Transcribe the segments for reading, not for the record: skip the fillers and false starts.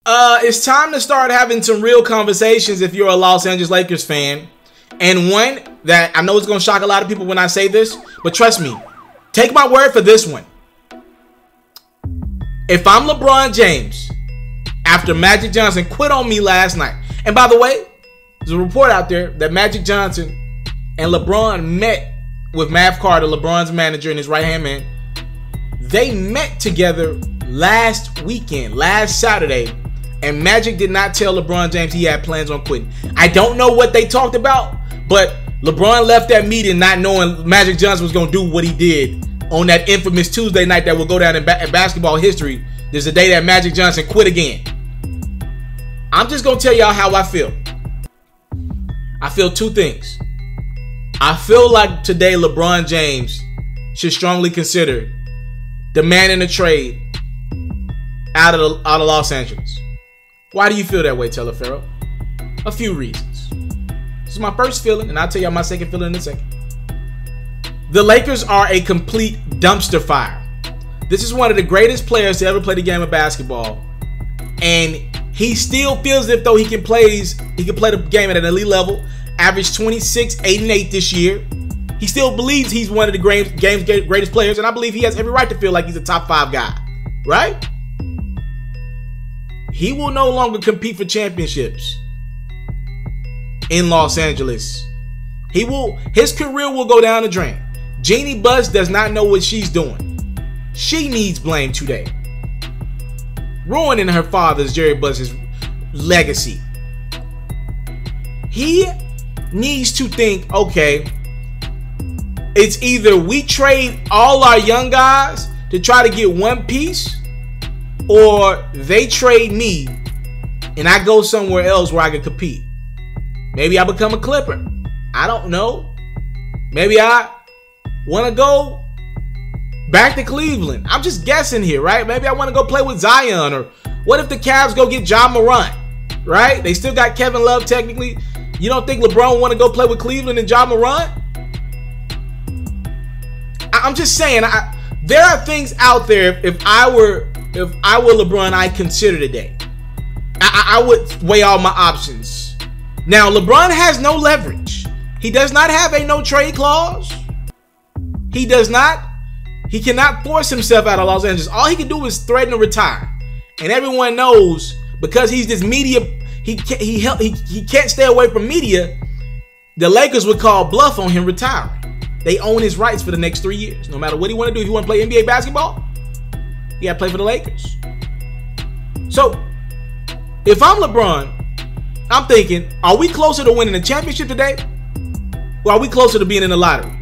It's time to start having some real conversations if you're a Los Angeles Lakers fan. And one that I know is going to shock a lot of people when I say this, but trust me, take my word for this one. If I'm LeBron James, after Magic Johnson quit on me last night, and by the way, there's a report out there that Magic Johnson and LeBron met with Mav Carter, LeBron's manager and his right-hand man. They met together last weekend, last Saturday, and Magic did not tell LeBron James he had plans on quitting. I don't know what they talked about, but LeBron left that meeting not knowing Magic Johnson was going to do what he did on that infamous Tuesday night that will go down in basketball history. There's a day that Magic Johnson quit again. I'm just going to tell y'all how I feel. I feel two things. I feel like today LeBron James should strongly consider demanding a trade out of Los Angeles. Why do you feel that way, Taliaferro? A few reasons. This is my first feeling, and I'll tell y'all my second feeling in a second. The Lakers are a complete dumpster fire. This is one of the greatest players to ever play the game of basketball, and he still feels as though he can play the game at an elite level. Averaged 26, 8, and 8 this year. He still believes he's one of the game's greatest players, and I believe he has every right to feel like he's a top 5 guy, right? He will no longer compete for championships in Los Angeles. His career will go down the drain. Jeannie Buss does not know what she's doing. She needs blame today, ruining her father's, Jerry Buss's, legacy. He needs to think, okay, it's either we trade all our young guys to try to get one piece, or they trade me and I go somewhere else where I can compete. Maybe I become a Clipper. I don't know. Maybe I want to go back to Cleveland. I'm just guessing here, right? Maybe I want to go play with Zion, or what if the Cavs go get Ja Morant, right? They still got Kevin Love technically. You don't think LeBron want to go play with Cleveland and Ja Morant? I'm just saying, there are things out there. If I were LeBron, I'd consider today. I would weigh all my options. Now, LeBron has no leverage. He does not have a no trade clause. He cannot force himself out of Los Angeles. All he can do is threaten to retire. And everyone knows, because he's this media, he can't stay away from media. The Lakers would call bluff on him retiring. They own his rights for the next 3 years. No matter what he want to do, if he want to play NBA basketball, he got to play for the Lakers. So, if I'm LeBron, I'm thinking, are we closer to winning a championship today? Or are we closer to being in the lottery?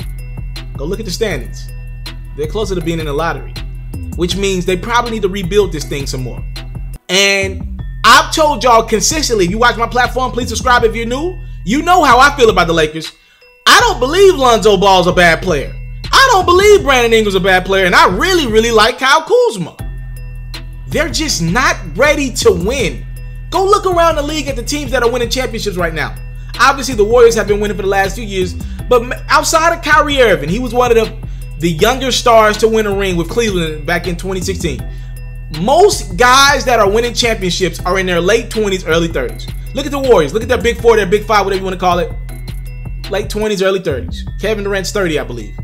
Go look at the standings. They're closer to being in the lottery, which means they probably need to rebuild this thing some more. And I've told y'all consistently, if you watch my platform, please subscribe if you're new. You know how I feel about the Lakers. I don't believe Lonzo Ball's a bad player. I don't believe Brandon Ingram's a bad player, and I really, really like Kyle Kuzma. They're just not ready to win. Go look around the league at the teams that are winning championships right now. Obviously, the Warriors have been winning for the last few years, but outside of Kyrie Irving, he was one of the younger stars to win a ring with Cleveland back in 2016. Most guys that are winning championships are in their late 20s, early 30s. Look at the Warriors. Look at their big four, their big five, whatever you want to call it. Late 20s, early 30s. Kevin Durant's 30, I believe.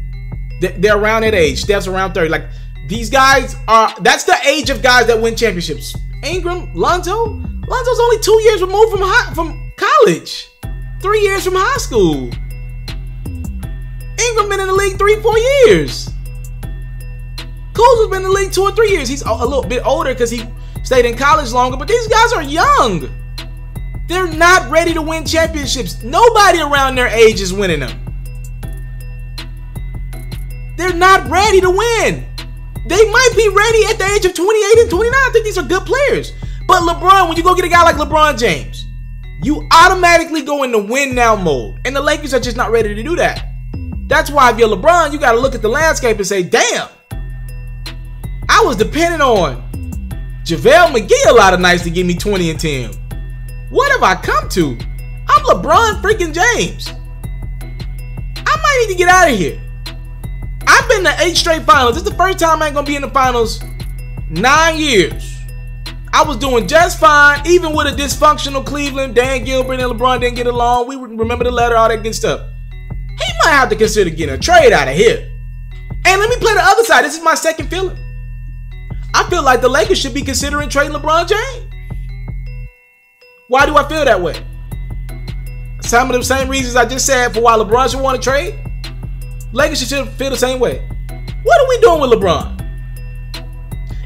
They're around that age. Steph's around 30. Like, these guys are, that's the age of guys that win championships. Ingram, Lonzo's only 2 years removed from college. 3 years from high school. Ingram been in the league 3-4 years. Kuzma's been in the league 2 or 3 years. He's a little bit older because he stayed in college longer, but these guys are young. They're not ready to win championships. Nobody around their age is winning them. They're not ready to win. They might be ready at the age of 28 and 29. I think these are good players. But LeBron, when you go get a guy like LeBron James, you automatically go into win now mode. And the Lakers are just not ready to do that. That's why if you're LeBron, you got to look at the landscape and say, damn, I was depending on JaVale McGee a lot of nights to give me 20 and 10. What have I come to? I'm LeBron freaking James. I might need to get out of here. I've been to 8 straight finals. This is the first time I ain't going to be in the finals 9 years. I was doing just fine, even with a dysfunctional Cleveland. Dan Gilbert and LeBron didn't get along. We remember the letter, all that good stuff. He might have to consider getting a trade out of here. And let me play the other side. This is my second feeling. I feel like the Lakers should be considering trading LeBron James. Why do I feel that way? Some of the same reasons I just said for why LeBron should want to trade. Lakers should feel the same way. What are we doing with LeBron?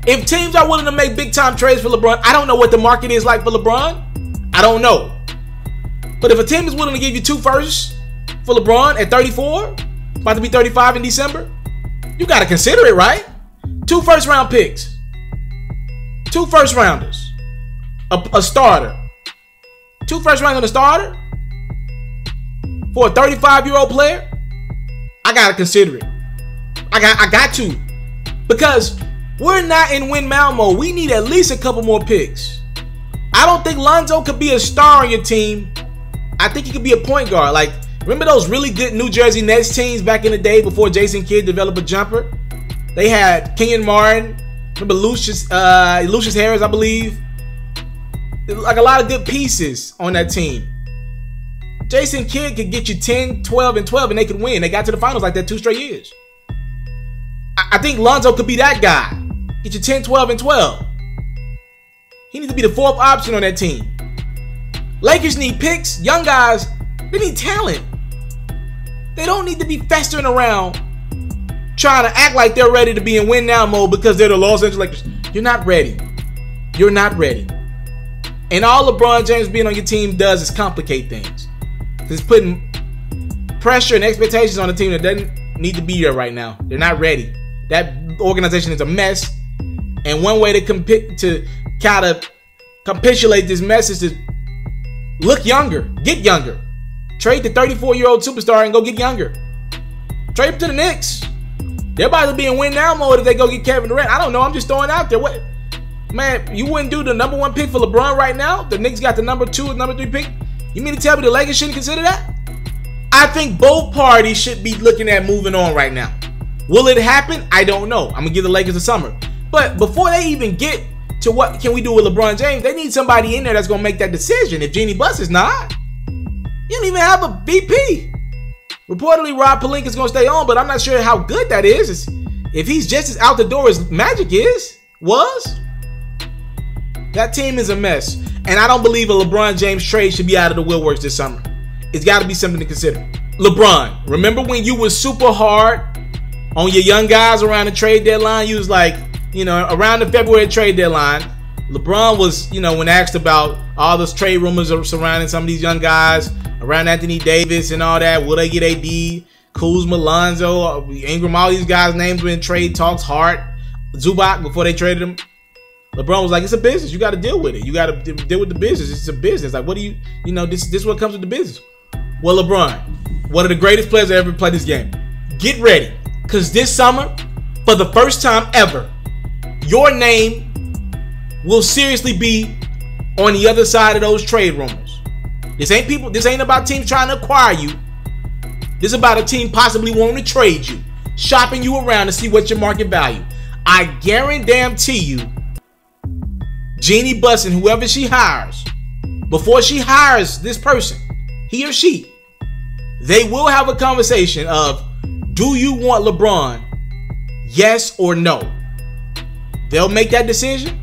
If teams are willing to make big time trades for LeBron, I don't know what the market is like for LeBron. I don't know. But if a team is willing to give you 2 firsts for LeBron at 34, about to be 35 in December, you got to consider it, right? 2 first round picks, 2 first rounders, a starter, 2 first rounds on a starter for a 35-year-old player. I got to consider it. I got to, because we're not in win now mode. We need at least a couple more picks. I don't think Lonzo could be a star on your team. I think he could be a point guard. Like, remember those really good New Jersey Nets teams back in the day before Jason Kidd developed a jumper? They had Kenyon Martin. Remember Lucius Harris, I believe. Like a lot of good pieces on that team. Jason Kidd could get you 10, 12, and 12, and they could win. They got to the finals like that 2 straight years. I think Lonzo could be that guy. Get you 10, 12, and 12. He needs to be the 4th option on that team. Lakers need picks. Young guys, they need talent. They don't need to be festering around trying to act like they're ready to be in win now mode because they're the Los Angeles Lakers. You're not ready. You're not ready. And all LeBron James being on your team does is complicate things. It's putting pressure and expectations on a team that doesn't need to be there right now. They're not ready. That organization is a mess. And one way to kind of capitulate this mess is to look younger. Get younger. Trade the 34-year-old superstar and go get younger. Trade him to the Knicks. They're about to be in win now mode if they go get Kevin Durant. I don't know. I'm just throwing out there. What, man, you wouldn't do the number 1 pick for LeBron right now? The Knicks got the number 2 and number 3 pick. You mean to tell me the Lakers shouldn't consider that? I think both parties should be looking at moving on right now. Will it happen? I don't know. I'm going to give the Lakers a summer. But before they even get to what can we do with LeBron James, they need somebody in there that's going to make that decision. If Jeanie Buss is not, you don't even have a VP. Reportedly, Rob Pelinka is going to stay on, but I'm not sure how good that is. If he's just as out the door as Magic was. That team is a mess. And I don't believe a LeBron James trade should be out of the woodworks this summer. It's got to be something to consider. LeBron, remember when you were super hard on your young guys around the trade deadline? You was like, you know, around the February trade deadline, LeBron was, you know, when asked about all those trade rumors surrounding some of these young guys, around Anthony Davis and all that, will they get AD, Kuzma, Lonzo, Ingram, all these guys' names were in trade talks, Hart, Zubac before they traded him. LeBron was like, it's a business. You got to deal with it. You got to deal with the business. It's a business. Like, what do you know, this is what comes with the business. Well, LeBron, one of the greatest players that ever played this game. Get ready, because this summer, for the first time ever, your name will seriously be on the other side of those trade rumors. This ain't about teams trying to acquire you. This is about a team possibly wanting to trade you, shopping you around to see what's your market value. I guarantee you, Jeanie Buss and whoever she hires, before she hires this person, he or she, they will have a conversation of, do you want LeBron? Yes or no? They'll make that decision.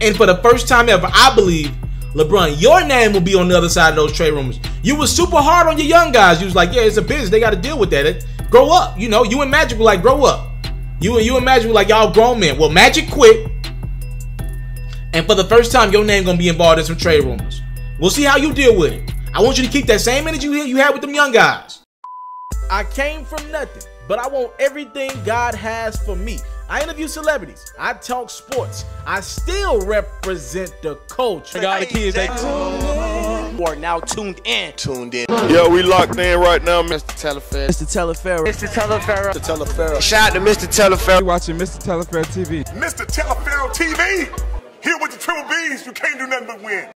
And for the first time ever, I believe, LeBron, your name will be on the other side of those trade rumors. You were super hard on your young guys. You was like, yeah, it's a business. They got to deal with that. Grow up. You know, you and Magic were like, grow up. You and Magic were like, y'all grown men. Well, Magic quit. And for the first time, your name going to be involved in some trade rumors. We'll see how you deal with it. I want you to keep that same energy you had with them young guys. I came from nothing, but I want everything God has for me. I interview celebrities. I talk sports. I still represent the culture. I got the kids. You are now tuned in. Yo, we locked in right now, Mr. Taliaferro. Mr. Taliaferro. Mr. Taliaferro. Mr. Taliaferro. Shout out to Mr. Taliaferro. You're watching Mr. Taliaferro TV. Mr. Taliaferro TV. Here with the triple B's, you can't do nothing but win.